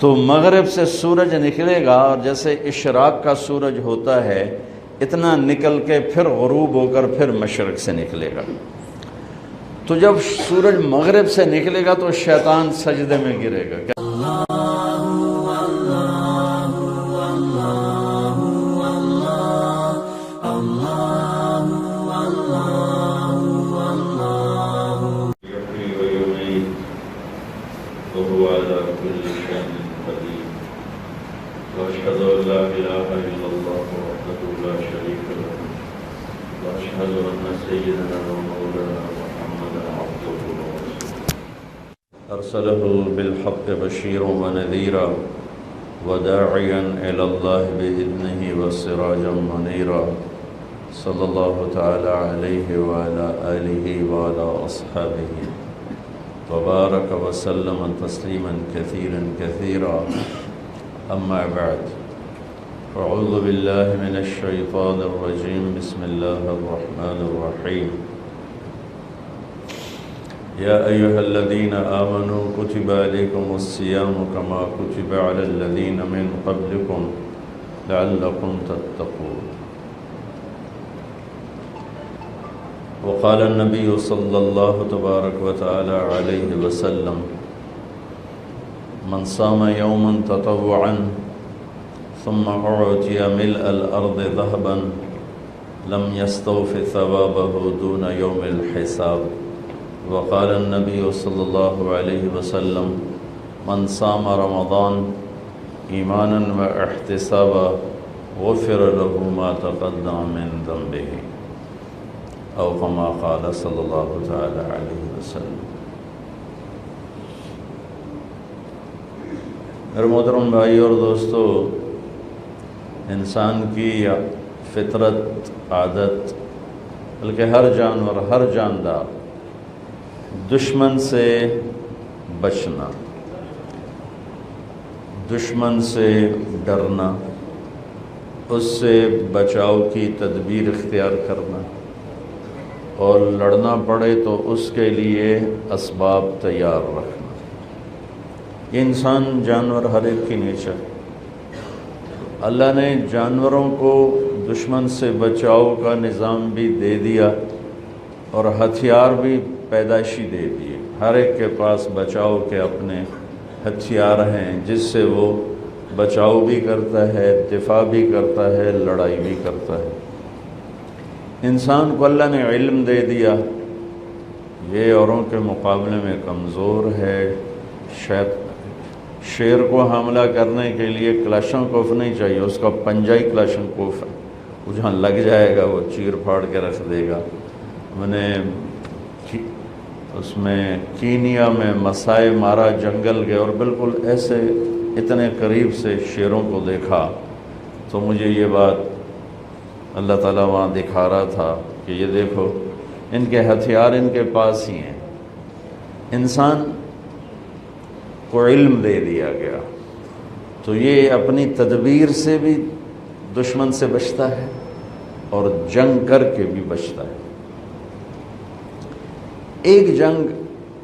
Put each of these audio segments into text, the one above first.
تو مغرب سے سورج نکلے گا اور جیسے اشراق کا سورج ہوتا ہے اتنا نکل کے پھر غروب ہو کر پھر مشرق سے نکلے گا۔ تو جب سورج مغرب سے نکلے گا تو شیطان سجدے میں گرے گا۔ وأشهد أن لا إله إلا الله وحده لا شريك له وأشهد أن سيدنا ومولانا محمدا عبده ورسوله أرسله بالحق بشيرا ونذيرا وداعيا إلى الله بإذنه وسراجا منيرا صلى الله تعالى عليه وعلى آله وعلى أصحابه وبارك وسلم تسليما كثيرا كثيرا أما بعد أعوذ بالله من الشيطان الرجيم بسم الله الرحمن الرحيم يا أيها الذين آمنوا كتب عليكم الصيام كما كتب على الذين من قبلكم لعلكم تتقون وقال النبي صلى الله تبارك وتعالى عليه وسلم من صام يوما تطوعا ثم أعطي ملء الأرض ذهبا لم يستوف ثوابه دون يوم الحساب وقال النبي صلى الله عليه وسلم من صام رمضان إيمانا واحتسابا غفر له ما تقدم من ذنبه أو كما قال صلى الله تعالى عليه وسلم۔ میرے محترم بھائی اور دوستو، انسان کی فطرت، عادت، بلکہ ہر جانور، ہر جاندار دشمن سے بچنا، دشمن سے ڈرنا، اس سے بچاؤ کی تدبیر اختیار کرنا، اور لڑنا پڑے تو اس کے لیے اسباب تیار رکھنا۔ یہ انسان، جانور، ہر ایک کی نیچر۔ اللہ نے جانوروں کو دشمن سے بچاؤ کا نظام بھی دے دیا اور ہتھیار بھی پیدائشی دے دیے۔ ہر ایک کے پاس بچاؤ کے اپنے ہتھیار ہیں جس سے وہ بچاؤ بھی کرتا ہے، دفاع بھی کرتا ہے، لڑائی بھی کرتا ہے۔ انسان کو اللہ نے علم دے دیا، یہ اوروں کے مقابلے میں کمزور ہے۔ شیر کو حاملہ کرنے کے لیے کلاشنکوف نہیں چاہیے، اس کا پنجہ ہی کلاشنکوف ہے، وہ جہاں لگ جائے گا وہ چیر پھاڑ کے رکھ دے گا۔ میں نے اس میں کینیا میں مسائے مارا جنگل گئے اور بالکل ایسے اتنے قریب سے شیروں کو دیکھا تو مجھے یہ بات اللہ تعالیٰ وہاں دکھا رہا تھا کہ یہ دیکھو ان کے ہتھیار ان کے پاس ہی ہیں۔ انسان کو علم دے دیا گیا تو یہ اپنی تدبیر سے بھی دشمن سے بچتا ہے اور جنگ کر کے بھی بچتا ہے۔ ایک جنگ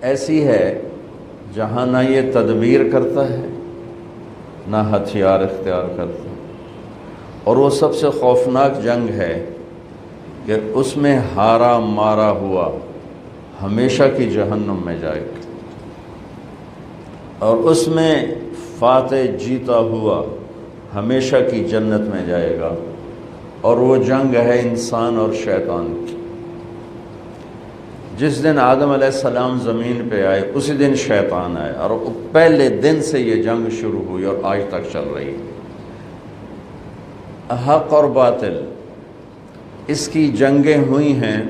ایسی ہے جہاں نہ یہ تدبیر کرتا ہے نہ ہتھیار اختیار کرتا ہے، اور وہ سب سے خوفناک جنگ ہے کہ اس میں ہارا مارا ہوا ہمیشہ کی جہنم میں جائے گا، اور اس میں فاتح جیتا ہوا ہمیشہ کی جنت میں جائے گا۔ اور وہ جنگ ہے انسان اور شیطان کی۔ جس دن آدم علیہ السلام زمین پہ آئے اسی دن شیطان آئے، اور پہلے دن سے یہ جنگ شروع ہوئی اور آج تک چل رہی ہے۔ حق اور باطل، اس کی جنگیں ہوئی ہیں،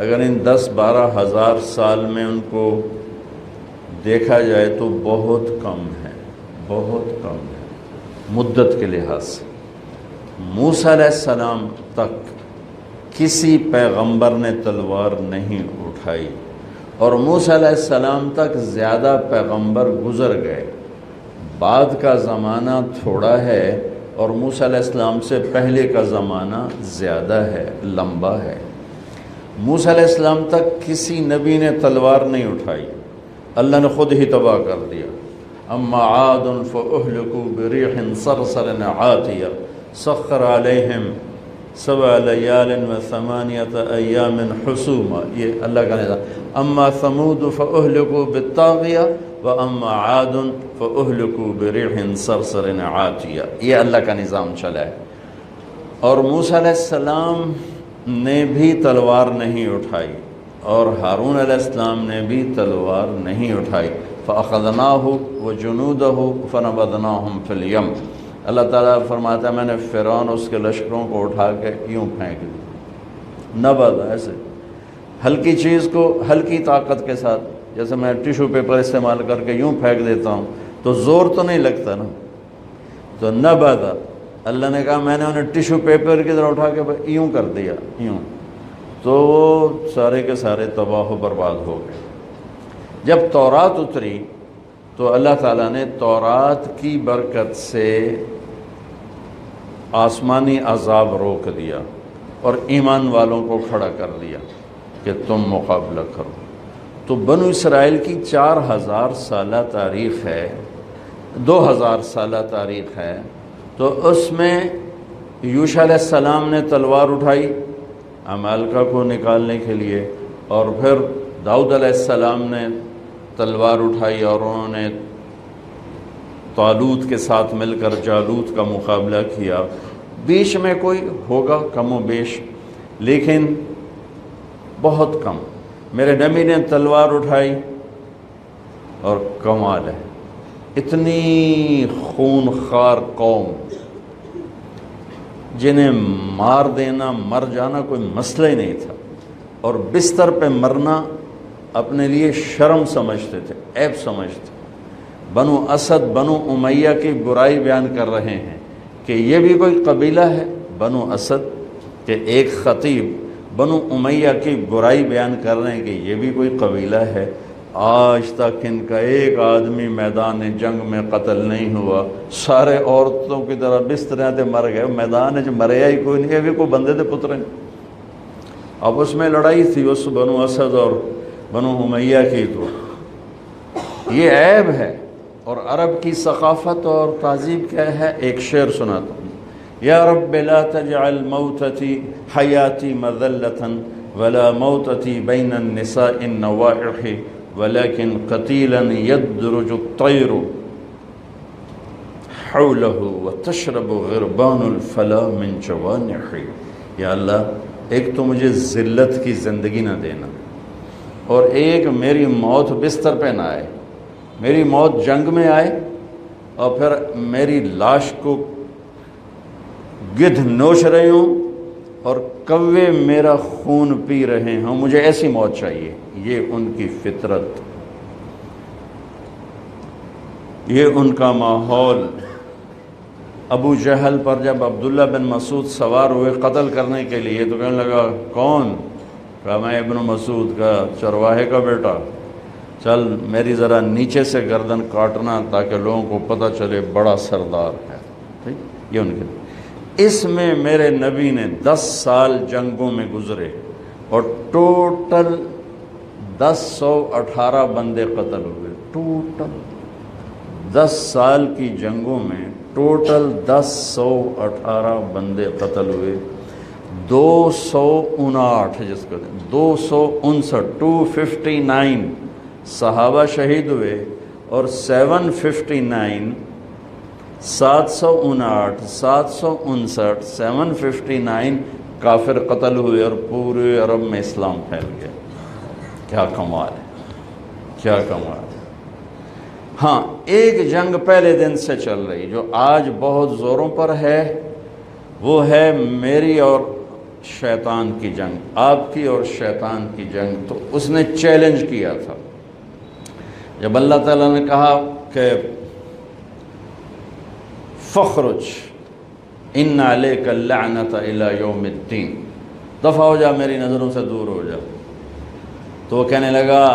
اگر ان 10-12 ہزار سال میں ان کو دیکھا جائے تو بہت کم ہے، بہت کم ہے مدت کے لحاظ سے۔ موسیٰ علیہ السلام تک کسی پیغمبر نے تلوار نہیں اٹھائی، اور موسیٰ علیہ السلام تک زیادہ پیغمبر گزر گئے۔ بعد کا زمانہ تھوڑا ہے اور موسیٰ علیہ السلام سے پہلے کا زمانہ زیادہ ہے، لمبا ہے۔ موسیٰ علیہ السلام تک کسی نبی نے تلوار نہیں اٹھائی، اللہ نے خود ہی تباہ کر دیا۔ اما عاد فاہلکوا بريح صرصر عاتیہ سخر علیہم 7 لیال و8 ایام حسوما، یہ اللہ کا نظام۔ اما ثمود فاہلکوا بالطاغیہ واما عاد فاہلکوا بريح صرصر عاتیہ، یہ اللہ کا نظام چلا ہے۔ اور موسیٰ علیہ السلام نے بھی تلوار نہیں اٹھائی اور ہارون علیہ السلام نے بھی تلوار نہیں اٹھائی۔ فَأَخَذْنَاهُ وَجُنُودَهُ فَنَبَذْنَاهُمْ فِي الْيَمِّ، اللہ تعالیٰ فرماتا ہے میں نے فرعون اس کے لشکروں کو اٹھا کے یوں پھینک دی، نبذ، ایسے ہلکی چیز کو ہلکی طاقت کے ساتھ، جیسے میں ٹیشو پیپر استعمال کر کے یوں پھینک دیتا ہوں تو زور تو نہیں لگتا نا، تو نبذ، اللہ نے کہا میں نے انہیں ٹیشو پیپر کی طرح اٹھا کے یوں کر دیا، یوں، تو وہ سارے کے سارے تباہ و برباد ہو گئے۔ جب تورات اتری تو اللہ تعالیٰ نے تورات کی برکت سے آسمانی عذاب روک دیا اور ایمان والوں کو کھڑا کر دیا کہ تم مقابلہ کرو۔ تو بنو اسرائیل کی 4000 سالہ تاریخ ہے، 2000 سالہ تاریخ ہے، تو اس میں یوشع علیہ السلام نے تلوار اٹھائی عمالقہ کو نکالنے کے لیے، اور پھر داؤد علیہ السلام نے تلوار اٹھائی اور انہوں نے طالوت کے ساتھ مل کر جالوت کا مقابلہ کیا۔ بیچ میں کوئی ہوگا کم و بیش، لیکن بہت کم۔ میرے نبی نے تلوار اٹھائی اور کمال ہے، اتنی خون خوار قوم جنہیں مار دینا، مر جانا کوئی مسئلہ ہی نہیں تھا، اور بستر پہ مرنا اپنے لیے شرم سمجھتے تھے، عیب سمجھتے۔ بنو اسد، بنو امیہ کی برائی بیان کر رہے ہیں کہ یہ بھی کوئی قبیلہ ہے، بنو اسد کہ ایک خطیب بنو امیہ کی برائی بیان کر رہے ہیں کہ یہ بھی کوئی قبیلہ ہے۔ آج تک ان کا ایک آدمی میدان جنگ میں قتل نہیں ہوا، سارے عورتوں کی طرح بستریں تھے، مر گئے، میدان جو مریا ہی کوئی نہیں، یہ بھی کوئی بندے تھے پترے۔ اب اس میں لڑائی تھی اس بنو اسد اور بنو امیہ کی، تو یہ عیب ہے۔ اور عرب کی ثقافت اور تہذیب کیا ہے، ایک شعر سناتا ہوں: یا رب لا تجعل موتتی حیاتی مذلة ولا موتتی بین النساء النوائح ولكن قتیلا یدرج الطیر حوله وتشرب غربان الفلا من جوانح۔ یا اللہ، ایک تو مجھے ذلت کی زندگی نہ دینا، اور ایک میری موت بستر پہ نہ آئے، میری موت جنگ میں آئے اور پھر میری لاش کو گدھ نوچ رہے ہوں اور کوے میرا خون پی رہے ہوں، مجھے ایسی موت چاہیے۔ یہ ان کی فطرت، یہ ان کا ماحول۔ ابو جہل پر جب عبداللہ بن مسعود سوار ہوئے قتل کرنے کے لیے تو کہنے لگا کون؟ کہا میں ابن مسعود کا چرواہے کا بیٹا، چل میری ذرا نیچے سے گردن کاٹنا تاکہ لوگوں کو پتہ چلے بڑا سردار ہے۔ ٹھیک، یہ ان کے، اس میں میرے نبی نے 10 سال جنگوں میں گزرے اور ٹوٹل 1018 بندے قتل ہوئے۔ ٹوٹل 10 سال کی جنگوں میں ٹوٹل 1018 بندے قتل ہوئے۔ 259 جس کو 259 259 صحابہ شہید ہوئے، اور 759 759 759 کافر قتل ہوئے، اور پورے عرب میں اسلام پھیل گیا۔ کیا کمال ہے، کیا کمال ہے۔ ہاں، ایک جنگ پہلے دن سے چل رہی جو آج بہت زوروں پر ہے، وہ ہے میری اور شیطان کی جنگ، آپ کی اور شیطان کی جنگ۔ تو اس نے چیلنج کیا تھا جب اللہ تعالیٰ نے کہا کہ فخرج ان علیک اللعنۃ الی یوم الدین، دفع ہو جا، میری نظروں سے دور ہو جا۔ تو وہ کہنے لگا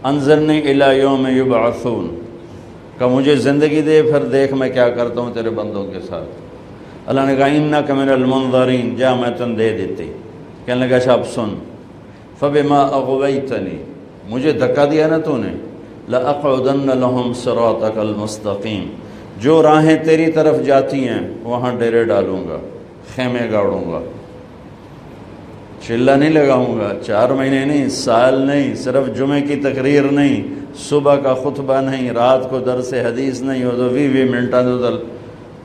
انظرنی الی یوم یبعثون، کہ مجھے زندگی دے پھر دیکھ میں کیا کرتا ہوں تیرے بندوں کے ساتھ۔ اللہ نے کہا انک من المنظرین، جا میں تن دے دیتی۔ کہنے لگا اچھا اب سن، فبما اغویتنی، مجھے دھکا دیا نا تو نے، لَأَقْعُدَنَّ لَهُمْ صِرَاطَكَ الْمُسْتَقِيمِ، جو راہیں تیری طرف جاتی ہیں وہاں ڈیرے ڈالوں گا، خیمے گاڑوں گا، چلہ نہیں لگاؤں گا، 4 مہینے نہیں، سال نہیں، صرف جمعے کی تقریر نہیں، صبح کا خطبہ نہیں، رات کو درس حدیث نہیں، ہو تو 20 منٹاں تو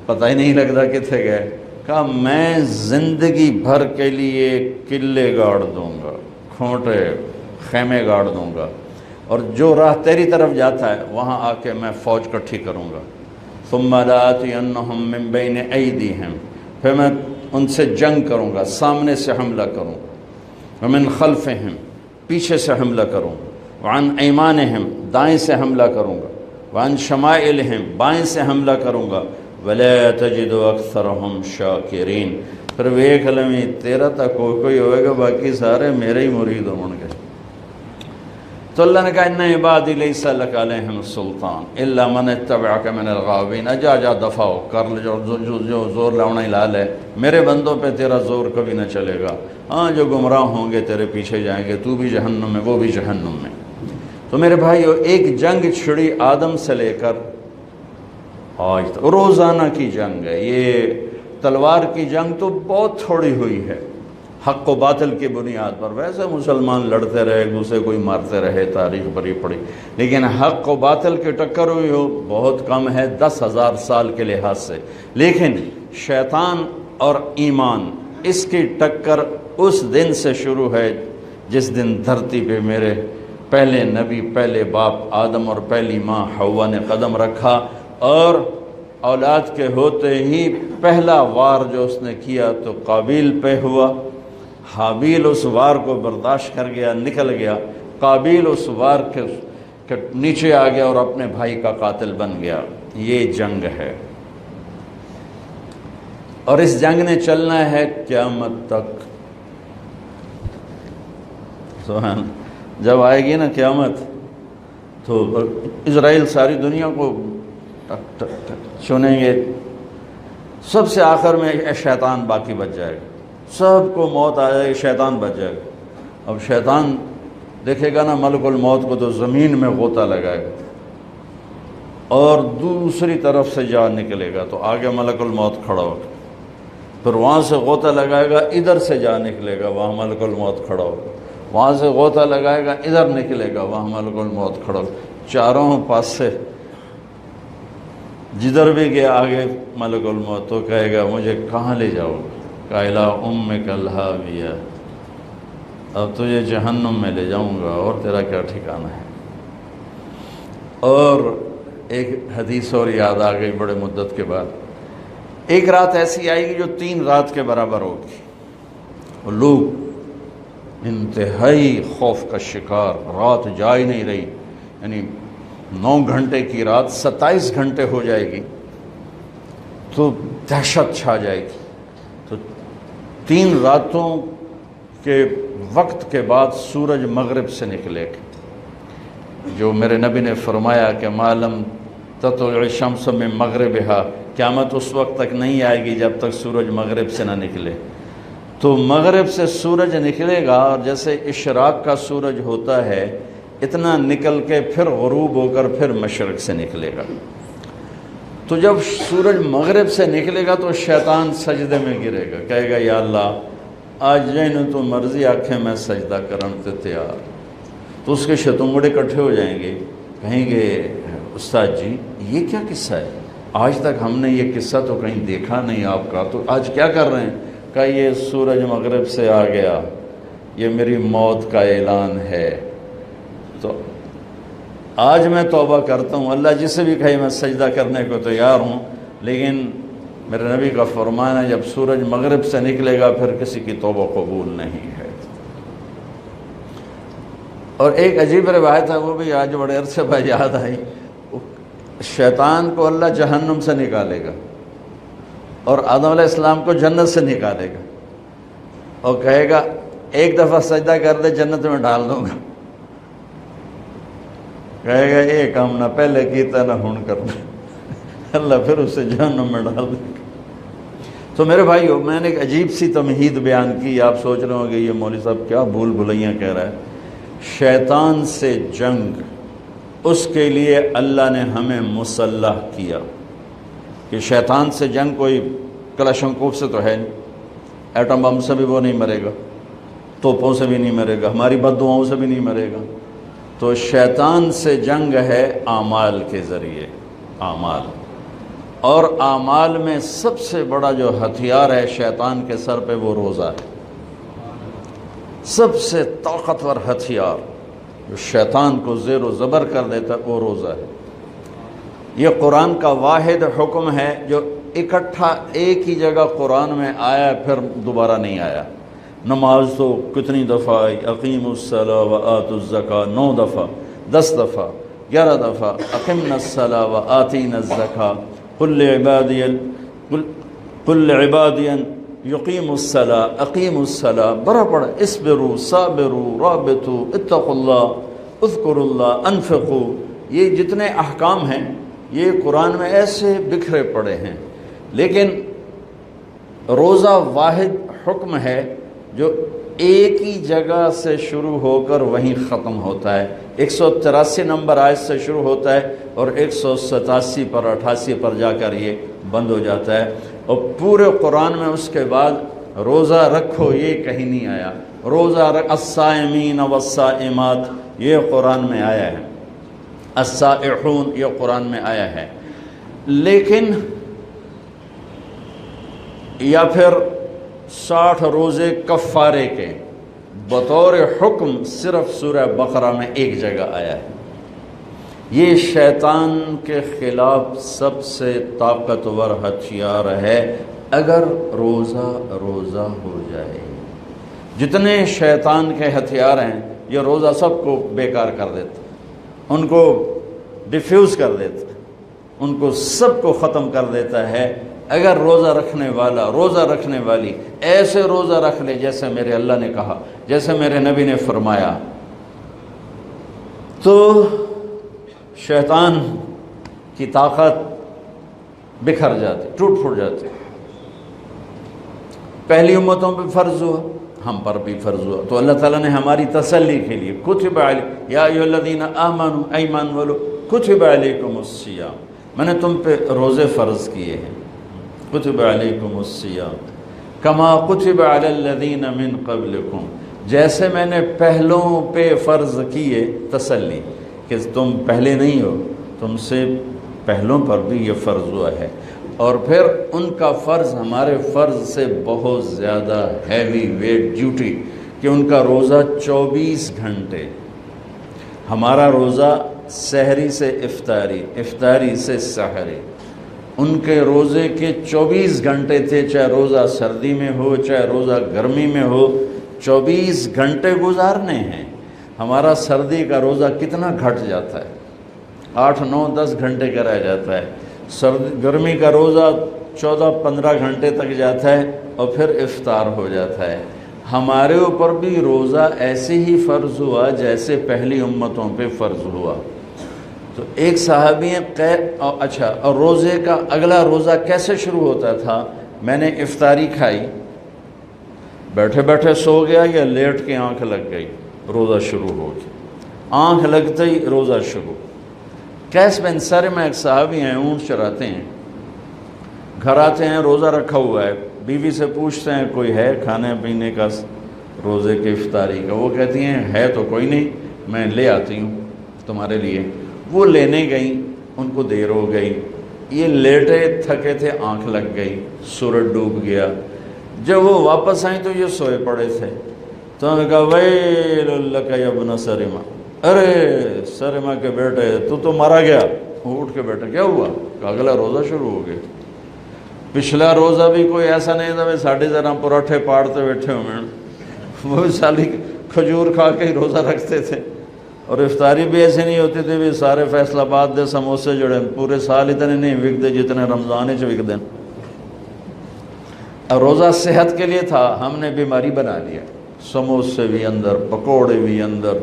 پتہ ہی نہیں لگتا کتنے گئے۔ کہا میں زندگی بھر کے لیے قلعے گاڑ دوں گا، کھوٹے خیمے گاڑ دوں گا، اور جو راہ تیری طرف جاتا ہے وہاں آ کے میں فوج کٹھی کروں گا۔ ثم لآتینہم من بین ایدیہم، پھر میں ان سے جنگ کروں گا، سامنے سے حملہ کروں گا، ومن خلفہم، پیچھے سے حملہ کروں گا، وعن ایمانہم، دائیں سے حملہ کروں گا، وعن شمائلہم، بائیں سے حملہ کروں گا، ولا تجد اکثرہم شاکرین، پھر ویکھ لیں تیرا تا کوئی ہوئے گا، باقی سارے میرے ہی مرید ہوں گے۔ تو اللہ نے کہا ان عبادی لیس لک علیہم سلطان الا من اتبعک من الغاوین، جا دفع ہو، کر لے جو زور لاؤنا ہی لال ہے، میرے بندوں پہ تیرا زور کبھی نہ چلے گا، ہاں جو گمراہ ہوں گے تیرے پیچھے جائیں گے، تو بھی جہنم میں وہ بھی جہنم میں۔ تو میرے بھائیو، ایک جنگ چھڑی آدم سے لے کر آج تک، روزانہ کی جنگ ہے یہ۔ تلوار کی جنگ تو بہت تھوڑی ہوئی ہے، حق و باطل کی بنیاد پر، ویسے مسلمان لڑتے رہے، ایک دوسرے کوئی مارتے رہے، تاریخ بھری پڑی، لیکن حق و باطل کی ٹکر ہوئی ہو بہت کم ہے 10,000 سال کے لحاظ سے۔ لیکن شیطان اور ایمان، اس کی ٹکر اس دن سے شروع ہے جس دن دھرتی پہ میرے پہلے نبی، پہلے باپ آدم اور پہلی ماں حوا نے قدم رکھا، اور اولاد کے ہوتے ہی پہلا وار جو اس نے کیا تو قابیل پہ ہوا۔ حابیل اس وار کو برداشت کر گیا، نکل گیا، قابیل اس وار کے نیچے آ گیا اور اپنے بھائی کا قاتل بن گیا۔ یہ جنگ ہے، اور اس جنگ نے چلنا ہے قیامت تک۔ سبحان، جب آئے گی نا قیامت تو اسرائیل ساری دنیا کو چنیں گے، سب سے آخر میں شیطان باقی بچ جائے گا، سب کو موت آ جائے گی، شیطان بچ جائے گا۔ اب شیطان دیکھے گا نا ملک الموت کو تو زمین میں غوطہ لگائے گا اور دوسری طرف سے جا نکلے گا، تو آگے ملک الموت کھڑا ہوگا، پھر وہاں سے غوطہ لگائے گا، ادھر سے جا نکلے گا، وہاں ملک الموت کھڑا ہوگا، وہاں سے غوطہ لگائے گا، ادھر نکلے گا، وہاں ملک الموت کھڑا ہوگا، چاروں پاس سے جدھر بھی گیا آگے ملک الموت، تو کہے گا مجھے کہاں لے جاؤ گا؟ قائلہ امک الہاویہ، اب تجھے جہنم میں لے جاؤں گا، اور تیرا کیا ٹھکانہ ہے۔ اور ایک حدیث اور یاد آ گئی بڑے مدت کے بعد، ایک رات ایسی آئے گی جو 3 رات کے برابر ہوگی، اور لوگ انتہائی خوف کا شکار، رات جا ہی نہیں رہی، یعنی 9 گھنٹے کی رات 27 گھنٹے ہو جائے گی تو دہشت چھا جائے گی۔ تو 3 راتوں کے وقت کے بعد سورج مغرب سے نکلے گا، جو میرے نبی نے فرمایا کہ معلوم تطلع الشمس من مغربها، قیامت اس وقت تک نہیں آئے گی جب تک سورج مغرب سے نہ نکلے۔ تو مغرب سے سورج نکلے گا، اور جیسے اشراق کا سورج ہوتا ہے اتنا نکل کے پھر غروب ہو کر پھر مشرق سے نکلے گا۔ تو جب سورج مغرب سے نکلے گا تو شیطان سجدے میں گرے گا، کہے گا یا اللہ آج جائیں تو مرضی آنکھیں میں سجدہ کرن تے تیار۔ تو اس کے شتنگڑے اکٹھے ہو جائیں گے، کہیں گے استاد جی یہ کیا قصہ ہے؟ آج تک ہم نے یہ قصہ تو کہیں دیکھا نہیں آپ کا، تو آج کیا کر رہے ہیں؟ کہ یہ سورج مغرب سے آ گیا، یہ میری موت کا اعلان ہے، تو آج میں توبہ کرتا ہوں، اللہ جسے بھی کہے میں سجدہ کرنے کو تیار ہوں، لیکن میرے نبی کا فرمان ہے جب سورج مغرب سے نکلے گا پھر کسی کی توبہ قبول نہیں ہے۔ اور ایک عجیب روایت ہے، وہ بھی آج بڑے عرصے بعد یاد آئی، شیطان کو اللہ جہنم سے نکالے گا اور آدم علیہ السلام کو جنت سے نکالے گا، اور کہے گا ایک دفعہ سجدہ کر دے جنت میں ڈال دوں گا، کہے گا یہ کام نہ پہلے کیتا نہ ہن کر دے، اللہ پھر اسے جہنم میں ڈال دے گا۔ تو میرے بھائیو، میں نے ایک عجیب سی تمہید بیان کی، آپ سوچ رہے ہوں گے یہ مولوی صاحب کیا بھول بھلیاں کہہ رہا ہے۔ شیطان سے جنگ اس کے لیے اللہ نے ہمیں مسلح کیا کہ شیطان سے جنگ کوئی کلاشنکوف سے تو ہے نہیں، ایٹم بم سے بھی وہ نہیں مرے گا، توپوں سے بھی نہیں مرے گا، ہماری بد دعاؤں سے بھی نہیں مرے گا۔ تو شیطان سے جنگ ہے اعمال کے ذریعے، اعمال، اور اعمال میں سب سے بڑا جو ہتھیار ہے شیطان کے سر پہ وہ روزہ ہے۔ سب سے طاقتور ہتھیار جو شیطان کو زیر و زبر کر دیتا ہے وہ روزہ ہے۔ یہ قرآن کا واحد حکم ہے جو اکٹھا ایک ہی جگہ قرآن میں آیا پھر دوبارہ نہیں آیا۔ نماز تو کتنی دفعہ آئی، اقیموا الصلاۃ وآتوا الزکاۃ 9 دفعہ، 10 دفعہ، 11 دفعہ، اقمنا الصلاۃ وآتینا الزکاۃ قل لعبادی یقیموا الصلاۃ اقیموا الصلاۃ، بڑا پڑا، اصبروا صابروا رابطوا اتقوا اللہ اذکروا اللہ انفقوا۔ یہ جتنے احکام ہیں یہ قرآن میں ایسے بکھرے پڑے ہیں، لیکن روزہ واحد حکم ہے جو ایک ہی جگہ سے شروع ہو کر وہیں ختم ہوتا ہے۔ 183 نمبر آیت سے شروع ہوتا ہے اور 187 پر 88 پر جا کر یہ بند ہو جاتا ہے، اور پورے قرآن میں اس کے بعد روزہ رکھو یہ کہیں نہیں آیا۔ روزہ الصائمین والصائمات یہ قرآن میں آیا ہے، الصائحون یہ قرآن میں آیا ہے، لیکن یا پھر 60 روزے کفارے کے بطور حکم صرف سورہ بقرہ میں ایک جگہ آیا ہے۔ یہ شیطان کے خلاف سب سے طاقتور ہتھیار ہے اگر روزہ ہو جائے۔ جتنے شیطان کے ہتھیار ہیں یہ روزہ سب کو بیکار کر دیتا، ان کو ڈیفیوز کر دیتا، ان کو سب کو ختم کر دیتا ہے۔ اگر روزہ رکھنے والا، روزہ رکھنے والی ایسے روزہ رکھ لے جیسے میرے اللہ نے کہا، جیسے میرے نبی نے فرمایا، تو شیطان کی طاقت بکھر جاتی، ٹوٹ پھوٹ جاتی۔ پہلی امتوں پہ فرض ہوا، ہم پر بھی فرض ہوا، تو اللہ تعالیٰ نے ہماری تسلی کے لیے کتب یا ایھا الذین آمنوا ایمان والو کتب علیکم الصیام، میں نے تم پہ روزے فرض کیے ہیں، کتب علیکم الصیام کما کتب علی الذین من قبلکم، جیسے میں نے پہلوں پہ فرض کیے، تسلی کہ تم پہلے نہیں ہو، تم سے پہلوں پر بھی یہ فرض ہوا ہے۔ اور پھر ان کا فرض ہمارے فرض سے بہت زیادہ ہیوی ویٹ ڈیوٹی کہ ان کا روزہ 24 گھنٹے، ہمارا روزہ سحری سے افطاری، افطاری سے سحری، ان کے روزے کے 24 گھنٹے تھے، چاہے روزہ سردی میں ہو چاہے روزہ گرمی میں ہو، 24 گھنٹے گزارنے ہیں۔ ہمارا سردی کا روزہ کتنا گھٹ جاتا ہے، 8 9 10 گھنٹے کا رہ جاتا ہے، گرمی کا روزہ 14 15 گھنٹے تک جاتا ہے اور پھر افطار ہو جاتا ہے۔ ہمارے اوپر بھی روزہ ایسے ہی فرض ہوا جیسے پہلی امتوں پہ فرض ہوا۔ تو ایک صحابی اچھا، اور روزے کا اگلا روزہ کیسے شروع ہوتا تھا؟ میں نے افطاری کھائی، بیٹھے بیٹھے سو گیا یا لیٹ کے آنکھ لگ گئی، روزہ شروع ہو گیا، آنکھ لگتے ہی روزہ شروع۔ قیس بن سرمہ ایک صحابی ہیں، اونٹ چراتے ہیں، گھر آتے ہیں، روزہ رکھا ہوا ہے، بیوی سے پوچھتے ہیں کوئی ہے کھانے پینے کا روزے کی افطاری کا؟ وہ کہتی ہیں ہے تو کوئی نہیں، میں لے آتی ہوں تمہارے لیے۔ وہ لینے گئیں، ان کو دیر ہو گئی، یہ لیٹے تھکے تھے، آنکھ لگ گئی، سورج ڈوب گیا۔ جب وہ واپس آئیں تو یہ سوئے پڑے تھے، تو انہوں نے کہا ویل لک یا ابن سرمہ، ارے سرمہ کے بیٹے تو مارا گیا۔ وہ اٹھ کے بیٹھا، کیا ہوا؟ کہ اگلا روزہ شروع ہو گیا۔ پچھلا روزہ بھی کوئی ایسا نہیں تھا ساڑھے ذرا پراٹھے پاڑتے بیٹھے ہوئے ہیں، وہ سالی کھجور کھا کے ہی روزہ رکھتے تھے، اور افطاری بھی ایسے نہیں ہوتی تھی بھی سارے فیصل آباد دے سموسے جڑے پورے سال اتنے نہیں وکتے جتنے رمضان چ وکتے۔ روزہ صحت کے لیے تھا، ہم نے بیماری بنا لیا، سموسے بھی اندر، پکوڑے بھی اندر،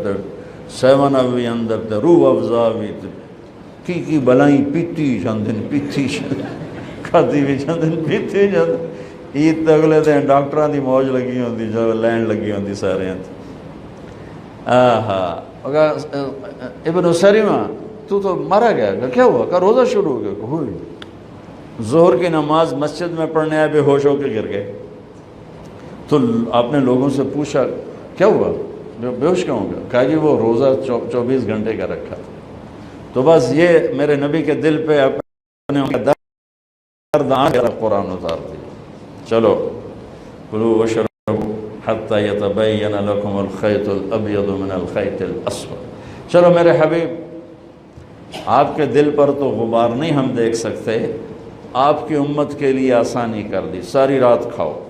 7 اپ بھی اندر، روح افزا بھی کی بلائیں پیتی چندن پیتی کھاتی بھی چندن پیتی چند۔ عید تے اگلے دن ڈاکٹراں دی موج لگی ہوندی، جو لین لگی ہوندی سارے۔ ابن سرمہ تو مارا گیا؟ کہا کیا ہوا؟ کہا روزہ شروع ہو گیا۔ کہا ہوئی۔ ظہر کی نماز مسجد میں پڑھنے آئے، بے ہوش ہو کے گر گئے۔ تو آپ نے لوگوں سے پوچھا کیا ہوا، بے ہوش کیوں ہو گیا؟ کہا جی وہ روزہ 24 گھنٹے کا رکھا تھا۔ تو بس یہ میرے نبی کے دل پہ اپنے درد قرآن اتار دیا۔ چلو کلوا واشربوا حتی یتبین لکم الخیط الابیض من الخیط الاسود۔ چلو میرے حبیب، آپ کے دل پر تو غبار نہیں ہم دیکھ سکتے، آپ کی امت کے لیے آسانی کر دی، ساری رات کھاؤ۔